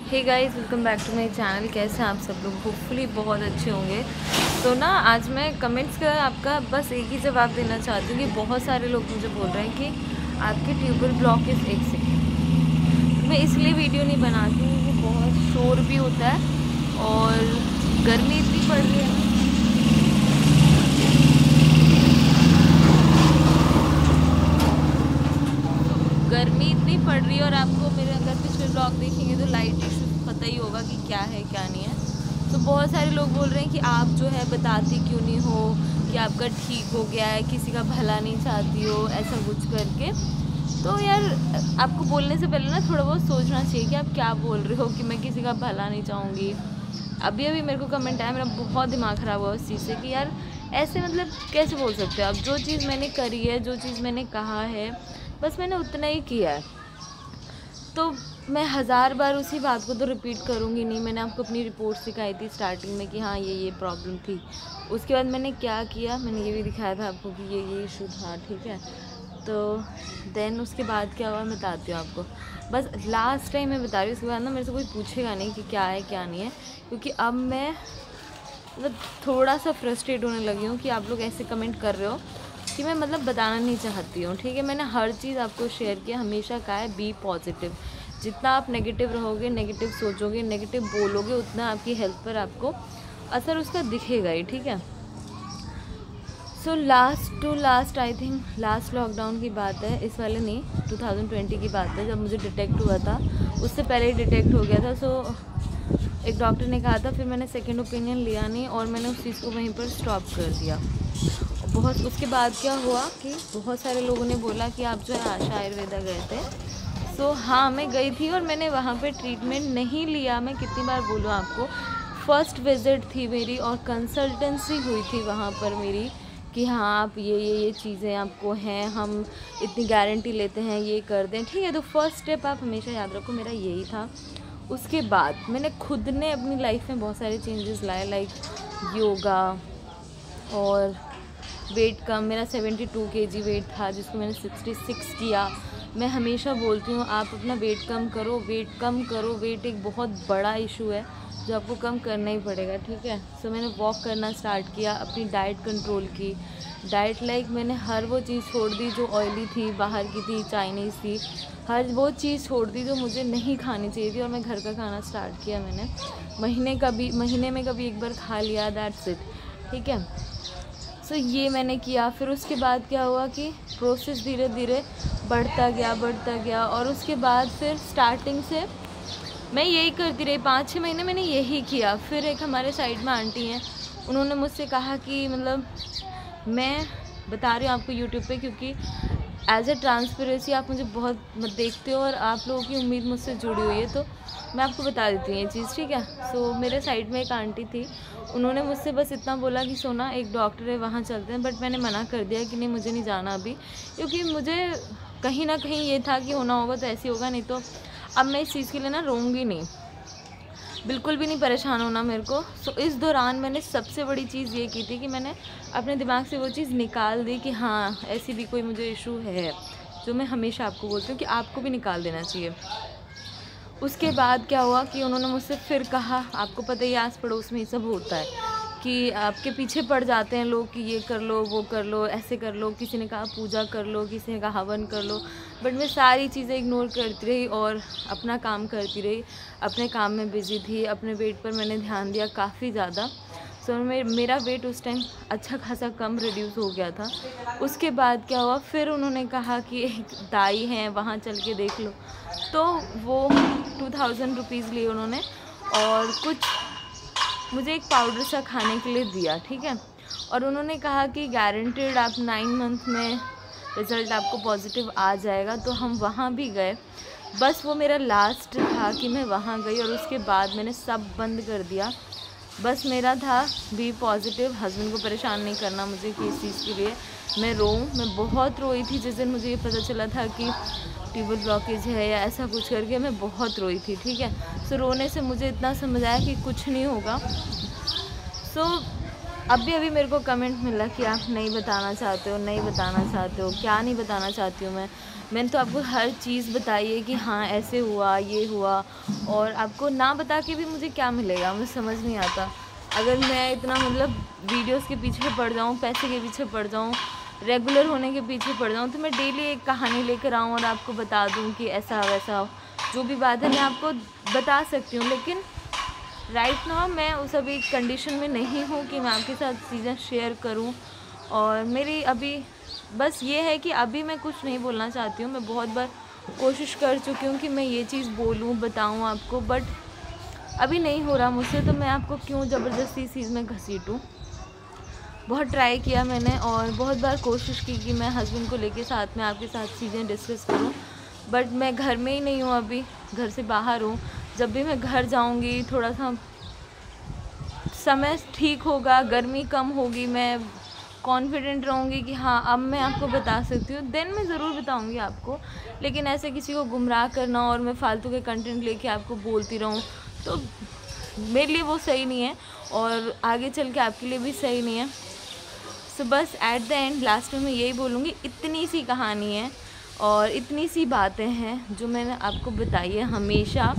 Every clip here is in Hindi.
Hey guys, welcome back to my channel. कैसे हैं आप सब लोग? होपफुली बहुत अच्छे होंगे। तो ना आज मैं कमेंट्स का आपका बस एक ही जवाब देना चाहती हूँ कि बहुत सारे लोग मुझे बोल रहे हैं कि आपके ट्यूबवेल ब्लॉक इस 1 सेकेंड। मैं इसलिए वीडियो नहीं बनाती हूँ, वो बहुत शोर भी होता है और गर्मी इतनी पड़ रही है। गर्मी इतनी पड़ रही है और आपको मेरे अगर पिछले ब्लॉग देखेंगे तो लाइट इशू पता ही होगा कि क्या है क्या नहीं है। तो बहुत सारे लोग बोल रहे हैं कि आप जो है बताती क्यों नहीं हो कि आपका ठीक हो गया है, किसी का भला नहीं चाहती हो, ऐसा कुछ करके। तो यार आपको बोलने से पहले ना थोड़ा बहुत सोचना चाहिए कि आप क्या बोल रहे हो कि मैं किसी का भला नहीं चाहूँगी। अभी अभी मेरे को कमेंट आया, मेरा बहुत दिमाग ख़राब हुआ उस चीज़ से कि यार ऐसे मतलब कैसे बोल सकते हो आप। जो चीज़ मैंने करी है, जो चीज़ मैंने कहा है, बस मैंने उतना ही किया है। तो मैं 1000 बार उसी बात को तो रिपीट करूँगी नहीं। मैंने आपको अपनी रिपोर्ट सिखाई थी स्टार्टिंग में कि हाँ ये प्रॉब्लम थी। उसके बाद मैंने क्या किया, मैंने ये भी दिखाया था आपको कि ये इशू था, ठीक है। तो देन उसके बाद क्या हुआ मैं बताती हूँ आपको। बस लास्ट टाइम मैं बता रही हूँ, उसके बाद ना मेरे से कोई पूछेगा नहीं कि क्या है क्या नहीं है, क्योंकि अब मैं मतलब थोड़ा सा फ्रस्ट्रेट होने लगी हूँ कि आप लोग ऐसे कमेंट कर रहे हो कि मैं मतलब बताना नहीं चाहती हूँ, ठीक है। मैंने हर चीज़ आपको शेयर किया, हमेशा कहा है बी पॉजिटिव। जितना आप नेगेटिव रहोगे, नेगेटिव सोचोगे, नेगेटिव बोलोगे, उतना आपकी हेल्थ पर आपको असर उसका दिखेगा ही, ठीक है। So last I think last lockdown की बात है, इस वाले नहीं, 2020 की बात है, जब मुझे डिटेक्ट हुआ था। उससे पहले ही डिटेक्ट हो गया था। सो एक डॉक्टर ने कहा था, फिर मैंने सेकेंड ओपिनियन लिया नहीं और मैंने उस चीज़ को वहीं पर स्टॉप कर दिया। बहुत उसके बाद क्या हुआ कि बहुत सारे लोगों ने बोला कि आप जो है आशा आयुर्वेदा गए थे। सो हाँ, मैं गई थी और मैंने वहाँ पे ट्रीटमेंट नहीं लिया। मैं कितनी बार बोलूँ आपको, फर्स्ट विज़िट थी मेरी और कंसल्टेंसी हुई थी वहाँ पर मेरी कि हाँ आप ये चीज़ें आपको हैं, हम इतनी गारंटी लेते हैं, ये कर दें, ठीक है। तो फर्स्ट स्टेप आप हमेशा याद रखो, मेरा यही था। उसके बाद मैंने खुद ने अपनी लाइफ में बहुत सारे चेंजेस लाए, लाइक योगा और वेट कम। मेरा 72 kg वेट था जिसको मैंने 66 किया। मैं हमेशा बोलती हूँ आप अपना वेट कम करो, वेट कम करो। वेट एक बहुत बड़ा इशू है जो आपको कम करना ही पड़ेगा, ठीक है। सो मैंने वॉक करना स्टार्ट किया, अपनी डाइट कंट्रोल की। डाइट लाइक मैंने हर वो चीज़ छोड़ दी जो ऑयली थी, बाहर की थी, चाइनीज़ थी, हर वो चीज़ छोड़ दी जो मुझे नहीं खानी चाहिए थी और मैं घर का खाना स्टार्ट किया। मैंने महीने में कभी एक बार खा लिया, दैट्स इट, ठीक है। सो ये मैंने किया। फिर उसके बाद क्या हुआ कि प्रोसेस धीरे धीरे बढ़ता गया और उसके बाद फिर स्टार्टिंग से मैं यही करती रही। 5-6 महीने मैंने यही किया। फिर एक हमारे साइड में आंटी हैं, उन्होंने मुझसे कहा कि मतलब मैं बता रही हूँ आपको यूट्यूब पे, क्योंकि एज ए ट्रांसपेरेंसी आप मुझे बहुत देखते हो और आप लोगों की उम्मीद मुझसे जुड़ी हुई है, तो मैं आपको बता देती हूँ ये चीज़, ठीक है। सो मेरे साइड में एक आंटी थी, उन्होंने मुझसे बस इतना बोला कि सोना एक डॉक्टर है वहाँ चलते हैं, बट मैंने मना कर दिया कि नहीं मुझे नहीं जाना अभी, क्योंकि मुझे कहीं ना कहीं ये था कि होना होगा तो ऐसे होगा, नहीं तो अब मैं इस चीज़ के लिए ना रोऊंगी नहीं, बिल्कुल भी नहीं परेशान होना मेरे को। सो इस दौरान मैंने सबसे बड़ी चीज़ ये की थी कि मैंने अपने दिमाग से वो चीज़ निकाल दी कि हाँ ऐसी भी कोई मुझे इशू है, जो मैं हमेशा आपको बोलती हूँ कि आपको भी निकाल देना चाहिए। उसके बाद क्या हुआ कि उन्होंने मुझसे फिर कहा, आपको पता ही आस पड़ोस में ये सब होता है कि आपके पीछे पड़ जाते हैं लोग कि ये कर लो, वो कर लो, ऐसे कर लो। किसी ने कहा पूजा कर लो, किसी ने कहा हवन कर लो, बट मैं सारी चीज़ें इग्नोर करती रही और अपना काम करती रही। अपने काम में बिजी थी, अपने वेट पर मैंने ध्यान दिया काफ़ी ज़्यादा। सो मेरा वेट उस टाइम अच्छा खासा कम रिड्यूस हो गया था। उसके बाद क्या हुआ, फिर उन्होंने कहा कि एक दाई हैं वहाँ चल के देख लो। तो वो 2000 रुपीज़ लिए उन्होंने और कुछ मुझे एक पाउडर सा खाने के लिए दिया, ठीक है। और उन्होंने कहा कि गारंटेड आप 9 मंथ में रिज़ल्ट आपको पॉजिटिव आ जाएगा। तो हम वहाँ भी गए, बस वो मेरा लास्ट था कि मैं वहाँ गई और उसके बाद मैंने सब बंद कर दिया। बस मेरा था बी पॉजिटिव, हस्बैंड को परेशान नहीं करना मुझे कि इस चीज़ के लिए मैं रोऊँ। मैं बहुत रोई थी जिस दिन मुझे ये पता चला था कि ट्यूबवेल ब्लॉकेज है या ऐसा कुछ करके, मैं बहुत रोई थी, ठीक है। सो रोने से मुझे इतना समझ आया कि कुछ नहीं होगा। सो अभी मेरे को कमेंट मिला कि आप नहीं बताना चाहते हो, नहीं बताना चाहते हो, क्या नहीं बताना चाहती हूँ मैं। मैंने तो आपको हर चीज़ बताई है कि हाँ ऐसे हुआ, ये हुआ, और आपको ना बता के भी मुझे क्या मिलेगा, मुझे समझ नहीं आता। अगर मैं इतना मतलब वीडियोस के पीछे पड़ जाऊँ, पैसे के पीछे पड़ जाऊँ, रेगुलर होने के पीछे पड़ जाऊँ, तो मैं डेली एक कहानी लेकर आऊँ और आपको बता दूँ कि ऐसा वैसा जो भी बात है मैं आपको बता सकती हूँ। लेकिन राइट नाउ मैं उस अभी कंडीशन में नहीं हूँ कि मैं आपके साथ चीज़ें शेयर करूँ। और मेरी अभी बस ये है कि अभी मैं कुछ नहीं बोलना चाहती हूँ। मैं बहुत बार कोशिश कर चुकी हूँ कि मैं ये चीज़ बोलूँ, बताऊँ आपको, बट अभी नहीं हो रहा मुझसे, तो मैं आपको क्यों ज़बरदस्ती इस चीज़ में घसीटूँ। बहुत ट्राई किया मैंने और बहुत बार कोशिश की कि मैं हस्बैंड को लेके साथ में आपके साथ चीज़ें डिस्कस करूं, बट मैं घर में ही नहीं हूं, अभी घर से बाहर हूं। जब भी मैं घर जाऊंगी, थोड़ा सा समय ठीक होगा, गर्मी कम होगी, मैं कॉन्फिडेंट रहूँगी कि हाँ अब मैं आपको बता सकती हूँ, देन मैं ज़रूर बताऊँगी आपको। लेकिन ऐसे किसी को गुमराह करना और मैं फालतू के कंटेंट लेके आपको बोलती रहूँ, तो मेरे लिए वो सही नहीं है और आगे चल के आपके लिए भी सही नहीं है। सो बस एट द एंड लास्ट में मैं यही बोलूँगी, इतनी सी कहानी है और इतनी सी बातें हैं जो मैंने आपको बताई है हमेशा,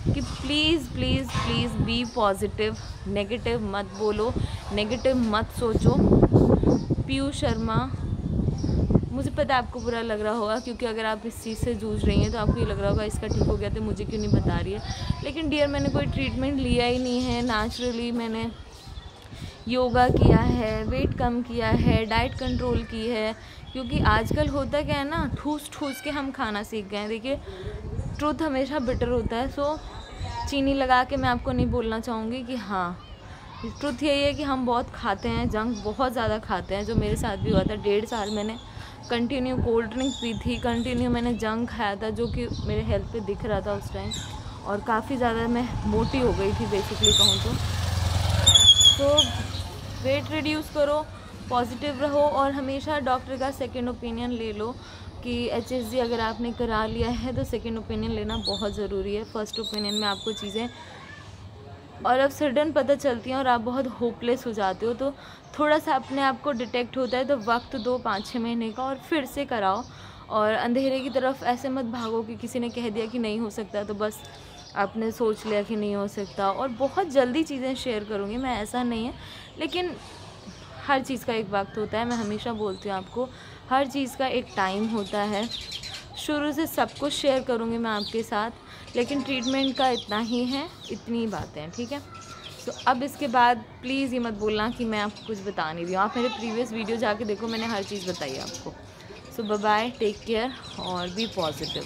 कि please please please be positive, negative मत बोलो, नेगेटिव मत सोचो। पीयू शर्मा, मुझे पता है आपको बुरा लग रहा होगा, क्योंकि अगर आप इस चीज़ से जूझ रही हैं तो आपको ये लग रहा होगा इसका ठीक हो गया तो मुझे क्यों नहीं बता रही है। लेकिन डियर, मैंने कोई ट्रीटमेंट लिया ही नहीं है। नेचुरली मैंने योगा किया है, वेट कम किया है, डाइट कंट्रोल की है, क्योंकि आजकल होता क्या है ना, ठूस ठूस के हम खाना सीख गए हैं। देखिए, ट्रुथ हमेशा बिटर होता है। सो चीनी लगा के मैं आपको नहीं बोलना चाहूँगी कि हाँ, ट्रुथ यही है कि हम बहुत खाते हैं, जंक बहुत ज़्यादा खाते हैं, जो मेरे साथ भी हुआ था। 1.5 साल मैंने कंटिन्यू कोल्ड ड्रिंक पी थी, कंटिन्यू मैंने जंक खाया था, जो कि मेरे हेल्थ पे दिख रहा था उस टाइम, और काफ़ी ज़्यादा मैं मोटी हो गई थी बेसिकली कहूँ तो वेट रिड्यूस करो, पॉजिटिव रहो और हमेशा डॉक्टर का सेकंड ओपिनियन ले लो कि HSG अगर आपने करा लिया है तो सेकंड ओपिनियन लेना बहुत ज़रूरी है। फर्स्ट ओपिनियन में आपको चीज़ें और अब सडन पता चलती हैं और आप बहुत होपलेस हो जाते हो, तो थोड़ा सा अपने आप को डिटेक्ट होता है तो वक्त दो 5-6 महीने का और फिर से कराओ। और अंधेरे की तरफ ऐसे मत भागो कि किसी ने कह दिया कि नहीं हो सकता तो बस आपने सोच लिया कि नहीं हो सकता। और बहुत जल्दी चीज़ें शेयर करूँगी मैं, ऐसा नहीं है, लेकिन हर चीज़ का एक वक्त होता है। मैं हमेशा बोलती हूँ आपको, हर चीज़ का एक टाइम होता है। शुरू से सब कुछ शेयर करूँगी मैं आपके साथ, लेकिन ट्रीटमेंट का इतना ही है, इतनी ही बातें हैं, ठीक है। तो अब इसके बाद प्लीज़ ये मत बोलना कि मैं आपको कुछ बता नहीं रही हूँ। आप मेरे प्रीवियस वीडियो जाके देखो, मैंने हर चीज़ बताई है आपको। सो बाय बाय, टेक केयर और बी पॉजिटिव।